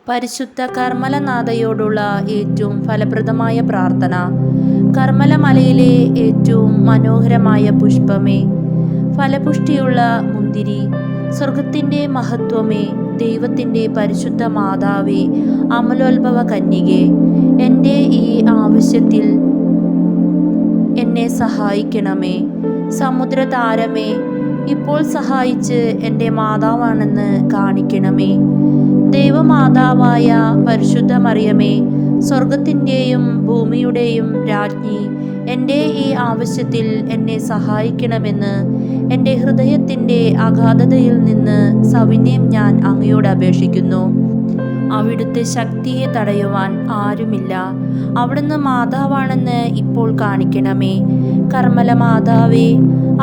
പരിശുദ്ധ കർമ്മലനാഥയോടുള്ള ഏറ്റവും ഫലപ്രദമായ പ്രാർത്ഥന. കർമ്മലമലയിലെ ഏറ്റവും മനോഹരമായ പുഷ്പമേ, ഫലപുഷ്ടിയുള്ള മുന്തിരി, സ്വർഗത്തിൻ്റെ മഹത്വമേ, ദൈവത്തിൻ്റെ പരിശുദ്ധ മാതാവേ, അമലോത്ഭവ കന്യകേ, എൻ്റെ ഈ ആവശ്യത്തിൽ എന്നെ സഹായിക്കണമേ. സമുദ്രതാരമേ, ഇപ്പോൾ സഹായിച്ച് എൻ്റെ മാതാവാണെന്ന് കാണിക്കണമേ. ദൈവമാതാവായ പരിശുദ്ധ മറിയമേ, സ്വർഗത്തിൻ്റെയും ഭൂമിയുടെയും രാജ്ഞി, എൻ്റെ ഈ ആവശ്യത്തിൽ എന്നെ സഹായിക്കണമെന്ന് എൻ്റെ ഹൃദയത്തിൻ്റെ അഗാധതയിൽ നിന്ന് സവിനയം ഞാൻ അങ്ങയോട് അപേക്ഷിക്കുന്നു. അവിടുത്തെ ശക്തിയെ തടയുവാൻ ആരുമില്ല. അവിടുന്ന് മാതാവാണെന്ന് ഇപ്പോൾ കാണിക്കണമേ. കർമ്മല മാതാവേ,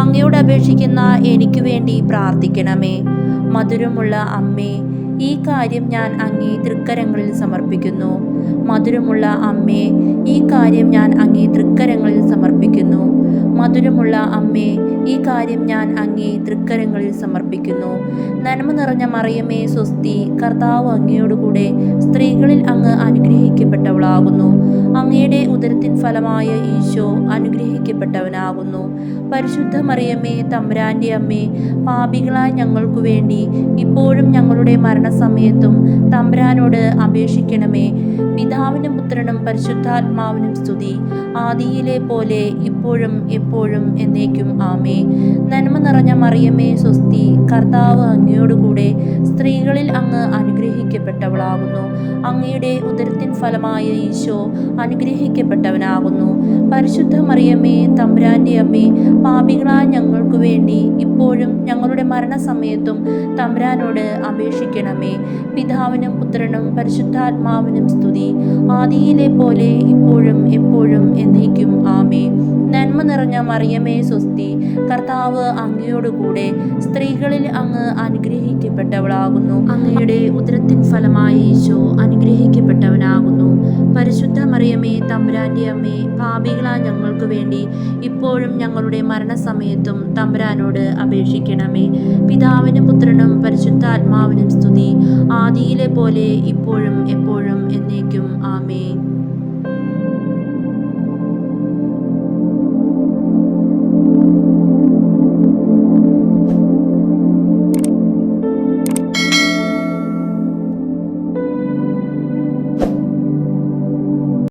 അങ്ങയോട് അപേക്ഷിക്കുന്ന എനിക്ക് വേണ്ടി പ്രാർത്ഥിക്കണമേ. മധുരമുള്ള അമ്മേ, ഈ കാര്യം ഞാൻ അങ്ങേ തൃക്കരങ്ങളിൽ സമർപ്പിക്കുന്നു. മധുരമുള്ള അമ്മേ, ഈ കാര്യം ഞാൻ അങ്ങേ തൃക്കരങ്ങളിൽ സമർപ്പിക്കുന്നു. മധുരമുള്ള അമ്മേ, ഈ കാര്യം ഞാൻ അങ്ങേ തൃക്കരങ്ങളിൽ സമർപ്പിക്കുന്നു. നന്മ നിറഞ്ഞ മറിയമേ സ്വസ്തി, കർത്താവ് അങ്ങയോടുകൂടെ സ്ത്രീകളിൽ അങ്ങ് അനുഗ്രഹിക്കപ്പെട്ടവളാകുന്നു. അങ്ങയുടെ ഉദരത്തിൻ ഫലമായ ഈശോ അനുഗ്രഹിക്കപ്പെട്ടവനാകുന്നു. പരിശുദ്ധ മറിയമേ, തമ്പുരാൻ്റെ അമ്മേ, പാപികളായ ഞങ്ങൾക്കു വേണ്ടി ഇപ്പോഴും ഞങ്ങളുടെ മരണസമയത്തും തമ്പുരാനോട് അപേക്ഷിക്കണമേ. പിതാവിനും പുത്രനും പരിശുദ്ധാത്മാവിനും സ്തുതി, ആദിയിലെ പോലെ ഇപ്പോഴും എപ്പോഴും എന്നേക്കും ആമേ. നന്മ നിറഞ്ഞ മറിയമേ സ്വസ്തി, കർത്താവ് അങ്ങയോടുകൂടെ സ്ത്രീകളിൽ അങ്ങ് അനുഗ്രഹിക്കപ്പെട്ടവളാകുന്നു. അങ്ങയുടെ ഉദരത്തിൻ ഫലമായ ഈശോ അനുഗ്രഹിക്കപ്പെട്ടവനാകുന്നു. പരിശുദ്ധ മറിയമേ, തമ്പുരാൻ്റെ അമ്മേ, പാപികളായ ഞങ്ങൾക്കു വേണ്ടി ഇപ്പോഴും ഞങ്ങളുടെ മരണസമയത്തും തമ്പുരാനോട് അപേക്ഷിക്കണമേ. പിതാവിനും പുത്രനും പരിശുദ്ധാത്മാവിനും സ്തുതി, ആദിയിലെ പോലെ ഇപ്പോഴും എപ്പോഴും എന്നേക്കും ആമേ. നന്മ നിറഞ്ഞ മറിയമേ സ്വസ്തി, കർത്താവ് അങ്ങയോടുകൂടെ സ്ത്രീകളിൽ അങ്ങ് അനുഗ്രഹിക്കപ്പെട്ടവളാകുന്നു. അങ്ങയുടെ ഉദരത്തിൻ ഫലമായ ഈശോ അനുഗ്രഹിക്കപ്പെട്ടവനാകുന്നു. പരിശുദ്ധ മറിയമേ, തമ്പുരാൻ്റെ അമ്മേ, പാപികളായ ഞങ്ങൾക്ക് വേണ്ടി ഇപ്പോഴും ഞങ്ങളുടെ മരണസമയത്തും തമ്പുരാനോട് അപേക്ഷിക്കണമേ. പിതാവിനും പുത്രനും പരിശുദ്ധാത്മാവിനും സ്തുതി, ആദിയിലെ പോലെ ഇപ്പോഴും എപ്പോഴും എന്നേക്കും ആമേൻ.